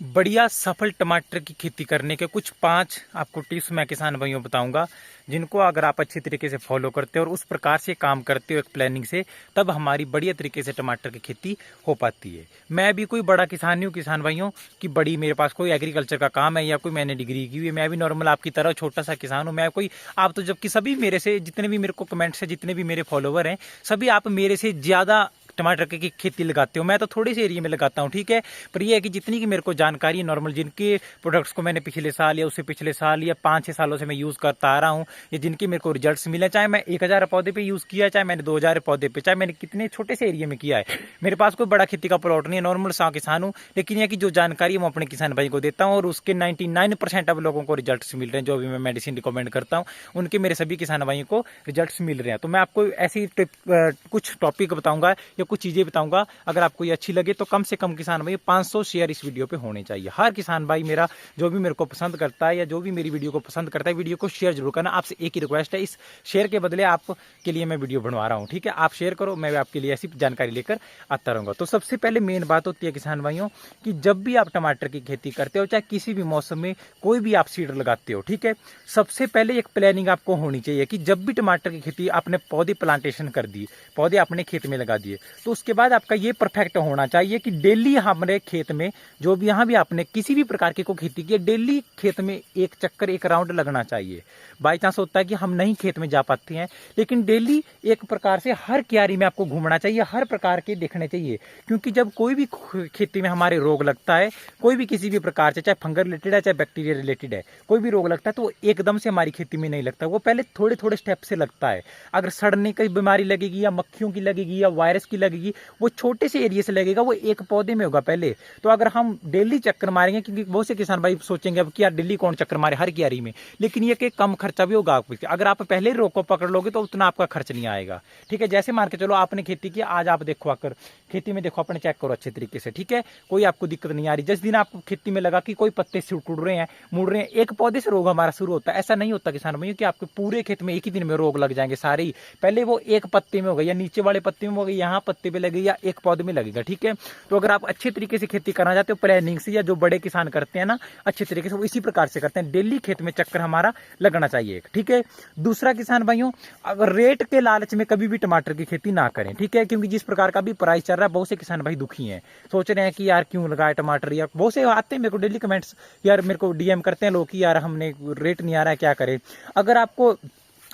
बढ़िया सफल टमाटर की खेती करने के कुछ 5 आपको टिप्स मैं किसान भाइयों बताऊंगा, जिनको अगर आप अच्छी तरीके से फॉलो करते हो और उस प्रकार से काम करते हो एक प्लानिंग से, तब हमारी बढ़िया तरीके से टमाटर की खेती हो पाती है। मैं भी कोई बड़ा किसान नहीं हूँ किसान भाइयों कि बड़ी मेरे पास कोई एग्रीकल्चर का काम है या कोई मैंने डिग्री की हुई है। मैं भी नॉर्मल आपकी तरह छोटा सा किसान हूँ। मैं कोई आप तो जबकि सभी मेरे से जितने भी मेरे को कमेंट्स है, जितने भी मेरे फॉलोवर हैं, सभी आप मेरे से ज़्यादा टमाटर की खेती लगाते हो। मैं तो थोड़े से एरिया में लगाता हूँ, ठीक है। पर ये है कि जितनी की मेरे को जानकारी है नॉर्मल, जिनके प्रोडक्ट्स को मैंने पिछले साल या उससे पिछले साल या 5-6 सालों से मैं यूज़ करता आ रहा हूँ, या जिनके मेरे को रिजल्ट्स मिले, चाहे मैं 1000 पौधे पे यूज़ किया, चाहे मैंने 2000 पौधे पे, चाहे मैंने कितने छोटे से एरिया में किया है। मेरे पास कोई बड़ा खेती का प्लॉट नहीं है, नॉर्मल सा किसान हूँ। लेकिन यह कि जो जानकारी मैं अपने किसान भाई को देता हूँ और उसके 99% अब लोगों को रिजल्ट्स मिल रहे हैं। जो भी मैं मेडिसिन रिकमेंड करता हूँ उनके मेरे सभी किसान भाइयों को रिजल्ट्स मिल रहे हैं। तो मैं आपको ऐसी कुछ टॉपिक बताऊंगा या कुछ चीज़ें बताऊंगा। अगर आपको ये अच्छी लगे तो कम से कम किसान भाई 500 शेयर इस वीडियो पे होने चाहिए। हर किसान भाई मेरा जो भी मेरे को पसंद करता है या जो भी मेरी वीडियो को पसंद करता है, वीडियो को शेयर जरूर करना। आपसे एक ही रिक्वेस्ट है, इस शेयर के बदले आपके लिए मैं वीडियो बनवा रहा हूँ, ठीक है। आप शेयर करो, मैं आपके लिए ऐसी जानकारी लेकर आता रहूँगा। तो सबसे पहले मेन बात होती है किसान भाइयों कि जब भी आप टमाटर की खेती करते हो, चाहे किसी भी मौसम में कोई भी आप सीड लगाते हो, ठीक है, सबसे पहले एक प्लानिंग आपको होनी चाहिए कि जब भी टमाटर की खेती आपने पौधे प्लांटेशन कर दी, पौधे अपने खेत में लगा दिए, तो उसके बाद आपका ये परफेक्ट होना चाहिए कि डेली हमारे खेत में जो भी यहाँ भी आपने किसी भी प्रकार की को खेती की है, डेली खेत में एक चक्कर एक राउंड लगना चाहिए। बाई चांस होता है कि हम नहीं खेत में जा पाते हैं, लेकिन डेली एक प्रकार से हर क्यारी में आपको घूमना चाहिए, हर प्रकार के देखने चाहिए। क्योंकि जब कोई भी खेती में हमारे रोग लगता है, कोई भी किसी भी प्रकार से, चाहे फंगल रिलेटेड है चाहे बैक्टीरिया रिलेटेड है, कोई भी रोग लगता है तो एकदम से हमारी खेती में नहीं लगता, वो पहले थोड़े थोड़े स्टेप से लगता है। अगर सड़ने की बीमारी लगेगी या मक्खियों की लगेगी या वायरस की लगेगी, वो छोटे से एरिया से लगेगा, वो एक पौधे में होगा पहले। तो अगर हम डेली चक्कर मारेंगे, क्योंकि बहुत से किसान भाई सोचेंगे अब कि यार डेली कौन चक्कर मारे हर क्यारी में, लेकिन ये कि कम खर्चा भी होगा आपको। अगर आप पहले रोग को पकड़ लोगे तो उतना आपका खर्च नहीं आएगा, ठीक है। जैसे मान के चलो आपने खेती की, आज आप देखो आकर खेती में देखो, अपने चेक करो अच्छे तरीके से, ठीक है, कोई आपको दिक्कत नहीं आ रही। जिस दिन आपको खेती में लगा कि कोई पत्ते से टूट रहे हैं, मुड़ रहे हैं, एक पौधे से रोग हमारा शुरू होता है। ऐसा नहीं होता किसान भाइयों कि आपके पूरे खेत में एक ही दिन में रोग लग जाएंगे सारे ही। पहले वो एक पत्ते में हो गई या नीचे वाले पत्ते में हो गई, यहाँ पत्ते पे लगेगी या एक पौधे में लगेगा, ठीक है। तो अगर आप अच्छे तरीके से खेती करना चाहते हो प्लानिंग से, या जो बड़े किसान करते हैं ना अच्छे तरीके से, वो इसी प्रकार से करते हैं, डेली खेत में चक्कर हमारा लगना चाहिए, ठीक है। दूसरा किसान भाइयों, अगर रेट के लालच में कभी भी टमाटर की खेती ना करें, ठीक है, क्योंकि जिस प्रकार का भी प्राइस चल रहा है, बहुत से किसान भाई दुखी हैं, सोच रहे हैं कि यार क्यों लगाए टमाटर। या बहुत से आते हैं मेरे को डेली कमेंट्स, यार मेरे को डीएम करते हैं लोग कि यार हमने रेट नहीं आ रहा है, क्या करें। अगर आपको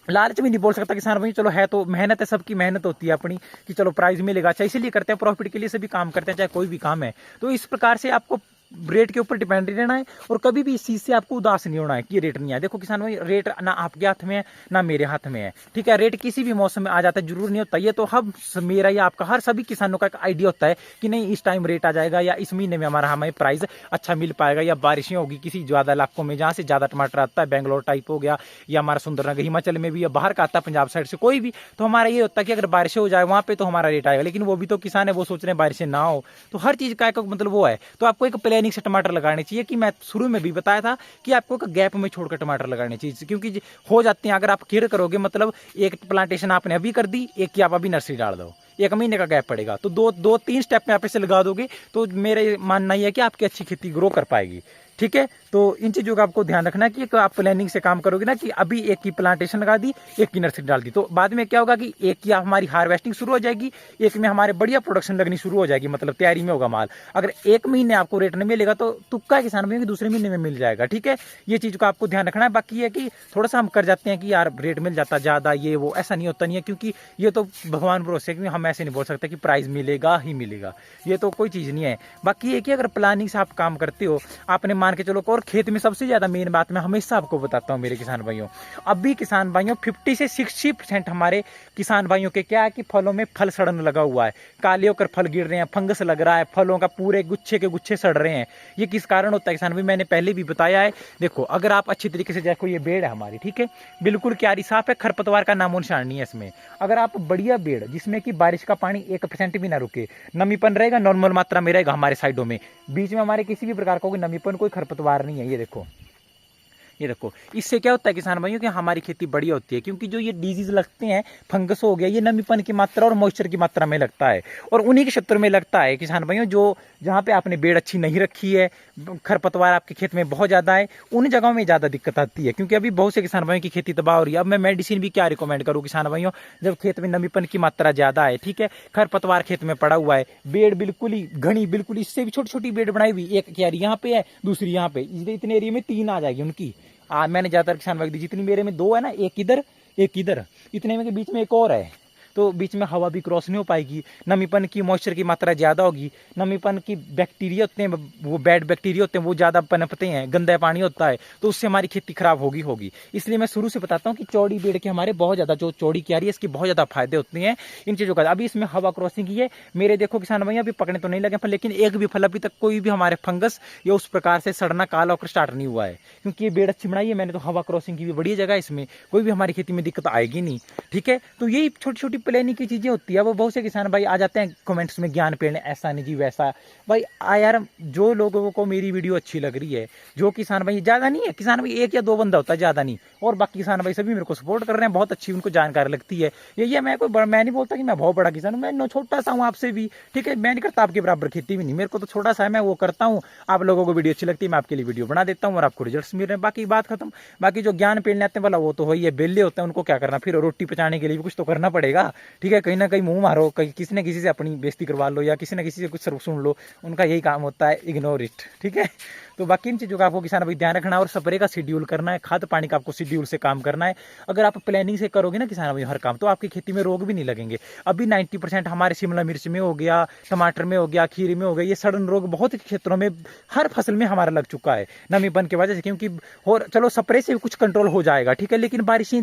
लालच भी नहीं बोल सकता किसान भाई, चलो है तो मेहनत है, सबकी मेहनत होती है अपनी कि चलो प्राइस मिलेगा, अच्छा इसलिए करते हैं, प्रॉफिट के लिए सभी काम करते हैं, चाहे कोई भी काम है। तो इस प्रकार से आपको रेट के ऊपर डिपेंड रहना है और कभी भी इस चीज से आपको उदास नहीं होना है कि रेट नहीं है। देखो किसान भाई, रेट ना आपके हाथ में है ना मेरे हाथ में है, ठीक है। रेट किसी भी मौसम में आ जाता है, जरूर नहीं होता। ये तो हम मेरा या आपका, हर सभी किसानों का एक आइडिया होता है कि नहीं इस टाइम रेट आ जाएगा, या इस महीने में हमारा हमें प्राइस अच्छा मिल पाएगा, या बारिशें होगी किसी ज्यादा इलाकों में जहाँ से ज्यादा टमाटर आता है, बेंगलोर टाइप हो गया, या हमारा सुंदरनगर हिमाचल में भी, या बाहर का आता है पंजाब साइड से कोई भी, तो हमारा ये होता है कि अगर बारिशें हो जाए वहां पे तो हमारा रेट आएगा। लेकिन वो भी तो किसान है, वो सोच रहे हैं बारिशें ना हो। तो हर चीज का एक मतलब वो है। तो आपको एक प्लानिंग से टमाटर लगाने चाहिए, कि मैं शुरू में भी बताया था कि आपको एक गैप में छोड़कर टमाटर लगाने चाहिए, क्योंकि हो जाते हैं अगर आप केयर करोगे, मतलब एक प्लांटेशन आपने अभी कर दी, एक की आप अभी नर्सरी डाल दो, 1 महीने का गैप पड़ेगा, तो दो तीन स्टेप में आप इसे लगा दोगे, तो मेरे मानना यह है कि आपकी अच्छी खेती ग्रो कर पाएगी, ठीक है। तो इन चीजों का आपको ध्यान रखना कि आप प्लानिंग से काम करोगे ना, कि अभी एक की प्लांटेशन लगा दी, एक की नर्सरी डाल दी, तो बाद में क्या होगा कि एक की हमारी हार्वेस्टिंग शुरू हो जाएगी, एक में हमारे बढ़िया प्रोडक्शन लगनी शुरू हो जाएगी, मतलब तैयारी में होगा माल। अगर 1 महीने आपको रेट नहीं मिलेगा तो तुक्का किसान भाई दूसरे महीने में मिल जाएगा, ठीक है। ये चीज को आपको ध्यान रखना है। बाकी है कि थोड़ा सा हम कर जाते हैं कि यार रेट मिल जाता ज्यादा, ये वो, ऐसा नहीं होता नहीं है, क्योंकि ये तो भगवान भरोसे, क्योंकि हम ऐसे नहीं बोल सकते कि प्राइस मिलेगा ही मिलेगा, ये तो कोई चीज नहीं है। बाकी ये कि अगर प्लानिंग से आप काम करते हो, आपने मान के चलो, और खेत में सबसे ज्यादा मेन बात मैं हमेशा आपको बताता हूं मेरे किसान भाइयों, अभी किसान भाइयों 50 से 60% हमारे किसान भाइयों के क्या है कि फलों में फल सड़न लगा हुआ है, काले होकर फल गिर रहे हैं, फंगस लग रहा है, फलों का पूरे गुच्छे के गुच्छे सड़ रहे हैं। ये किस कारण होता है किसान भाई, मैंने पहले भी बताया है। देखो अगर आप अच्छी तरीके से देखो, ये बेड़ है हमारी, ठीक है, बिल्कुल क्यारी साफ है, खरपतवार का नामो निशान नहीं है इसमें। अगर आप बढ़िया बेड़ जिसमें कि बारिश का पानी 1% भी ना रुके, नमीपन रहेगा, नॉर्मल मात्रा में रहेगा हमारे साइडों में, बीच में हमारे किसी भी प्रकार का कोई नमीपन, कोई खरपतवार नहीं है, ये देखो ये देखो, इससे क्या होता है किसान भाइयों कि हमारी खेती बढ़िया होती है, क्योंकि जो ये डिजीज लगते हैं, फंगस हो गया, ये नमीपन की मात्रा और मॉइस्चर की मात्रा में लगता है, और उन्हीं के क्षेत्र में लगता है किसान भाइयों जो जहाँ पे आपने बेड़ अच्छी नहीं रखी है, खरपतवार आपके खेत में बहुत ज़्यादा है, उन जगहों में ज़्यादा दिक्कत आती है। क्योंकि अभी बहुत से किसान भाइयों की खेती तबाह हो रही है। अब मैं मेडिसिन भी क्या रिकमेंड करूँ किसान भाइयों, जब खेत में नमीपन की मात्रा ज़्यादा है, ठीक है, खरपतवार खेत में पड़ा हुआ है, बेड़ बिल्कुल ही घनी, बिल्कुल इससे भी छोटी छोटी बेड़ बनाई हुई, एक क्यारी यहाँ पे है, दूसरी यहाँ पे, इतने एरिया में 3 आ जाएगी उनकी। मैंने ज़्यादातर किसान भाई दी, जितनी मेरे में 2 है ना, एक इधर एक इधर, इतने में के बीच में एक और है, तो बीच में हवा भी क्रॉस नहीं हो पाएगी, नमीपन की मॉइस्चर की मात्रा ज़्यादा होगी, नमीपन की बैक्टीरिया होते हैं, वो बैड बैक्टीरिया होते हैं, वो ज़्यादा पनपते हैं, गंदा पानी होता है, तो उससे हमारी खेती खराब होगी। इसलिए मैं शुरू से बताता हूँ कि चौड़ी बेड़ के हमारे बहुत ज़्यादा, जो चौड़ी क्यारी है इसकी बहुत ज़्यादा फायदे होते हैं इन चीज़ों का। अभी इसमें हवा क्रॉसिंग की है, मेरे देखो किसान भैया अभी पकड़ने तो नहीं लगे फल, लेकिन एक भी फल अभी तक कोई भी हमारे फंगस या उस प्रकार से सड़ना काला होकर स्टार्ट नहीं हुआ है, क्योंकि ये बेड़ अच्छी बनाई है मैंने, तो हवा क्रॉसिंग की भी बढ़िया जगह है, इसमें कोई भी हमारी खेती में दिक्कत आएगी नहीं, ठीक है। तो यही छोटी छोटी प्लानिंग की चीज़ें होती है। वो बहुत से किसान भाई आ जाते हैं कमेंट्स में ज्ञान पेड़ने, ऐसा नहीं जी वैसा, भाई यार जो लोगों को मेरी वीडियो अच्छी लग रही है, जो किसान भाई ज़्यादा नहीं है, किसान भाई 1 या 2 बंदा होता है, ज़्यादा नहीं, और बाकी किसान भाई सभी मेरे को सपोर्ट कर रहे हैं, बहुत अच्छी उनको जानकारी लगती है। यही है, मैं नहीं बोलता कि मैं बहुत बड़ा किसान हूँ, मैं छोटा सा हूँ आपसे भी, ठीक है, मैं नहीं करता आपके बराबर खेती भी नहीं, मेरे को तो छोटा सा है, मैं वो करता हूँ, आप लोगों को वीडियो अच्छी लगती है, मैं आपके लिए वीडियो बना देता हूँ और आपको रिजल्ट्स मिल रहे हैं, बाकी बात खत्म। बाकी जो ज्ञान पेड़ने आते हैं वाला वो तो वही है, बेले होते हैं, उनको क्या करना, फिर रोटी पचाने के लिए भी कुछ तो करना पड़ेगा, ठीक है, कहीं ना कहीं मुंह मारो, कहीं किसी न किसी से अपनी बेइज्जती करवा लो या किसी न किसी से कुछ सुन लो, उनका यही काम होता है, इग्नोर इट, ठीक है। तो बाकी इन चीज़ों का आपको किसान भाई ध्यान रखना है, और स्प्रे का शेड्यूल करना है, खाद पानी का आपको शेड्यूल से काम करना है। अगर आप प्लानिंग से करोगे ना किसान भाई हर काम, तो आपकी खेती में रोग भी नहीं लगेंगे। अभी 90% हमारे शिमला मिर्च में हो गया, टमाटर में हो गया, खीरे में हो गया, ये सड़न रोग बहुत क्षेत्रों में, हर फसल में हमारा लग चुका है नमीपन की वजह से। क्योंकि और चलो स्प्रे से भी कुछ कंट्रोल हो जाएगा, ठीक है, लेकिन बारिशें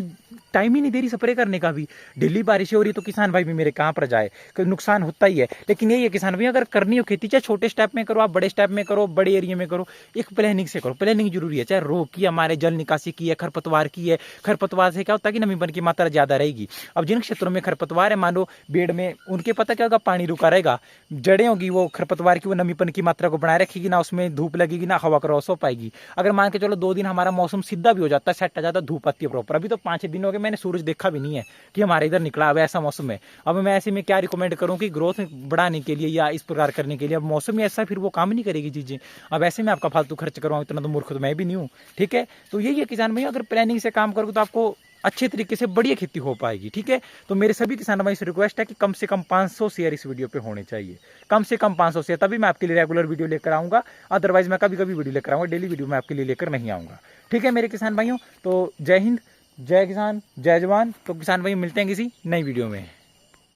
टाइम ही नहीं दे रही स्प्रे करने का भी, डेली बारिशें हो रही, तो किसान भाई भी मेरे कहाँ पर जाए, नुकसान होता ही है। लेकिन यही है किसान भाई, अगर करनी हो खेती, चाहे छोटे स्टेप में करो, आप बड़े स्टेप में करो, बड़े एरिया में करो, एक प्लानिंग से करो। प्लानिंग जरूरी है, चाहे रोग की, हमारे जल निकासी की है, खरपतवार की है। खरपतवार से क्या होता है कि नमीपन की मात्रा ज्यादा रहेगी। अब जिन क्षेत्रों में खरपतवार है, मान लो बेड़ में, उनके पता क्या होगा, पानी रुका रहेगा, जड़ें होगी, वो खरपतवार की वो नमीपन की मात्रा को बनाए रखेगी ना, उसमें धूप लगेगी ना, हवा क्रॉस हो पाएगी। अगर मान के चलो 2 दिन हमारा मौसम सीधा भी हो जाता है, सेट आ जाता है, धूप आती है प्रॉपर, अभी तो 5-6 दिन हो गए मैंने सूरज देखा भी नहीं है कि हमारे इधर निकला, अब ऐसा मौसम है। अब मैं ऐसे में क्या रिकमेंड करूं कि ग्रोथ बढ़ाने के लिए या इस प्रकार करने के लिए, अब मौसम ही ऐसा, फिर वो काम नहीं करेगी चीजें। अब ऐसे में आपका फालतू खर्च करवाऊं, इतना तो मूर्ख तो मैं भी नहीं हूं, ठीक है। तो यही है किसान भाई, अगर प्लानिंग से काम करोगे तो आपको अच्छे तरीके से बढ़िया खेती हो पाएगी, ठीक है। तो मेरे सभी किसान भाई से रिक्वेस्ट है कि कम से कम 500 शेयर इस वीडियो पे होने चाहिए, कम से कम 500 शेयर, तभी मैं आपके लिए रेगुलर वीडियो लेकर आऊंगा। अदरवाइज मैं कभी कभी वीडियो लेकर आऊंगा, डेली वीडियो मैं आपके लिए लेकर नहीं आऊंगा, ठीक है मेरे किसान भाइयों। तो जय हिंद, जय किसान, जय जवान। तो किसान भाई मिलते हैं किसी नई वीडियो में।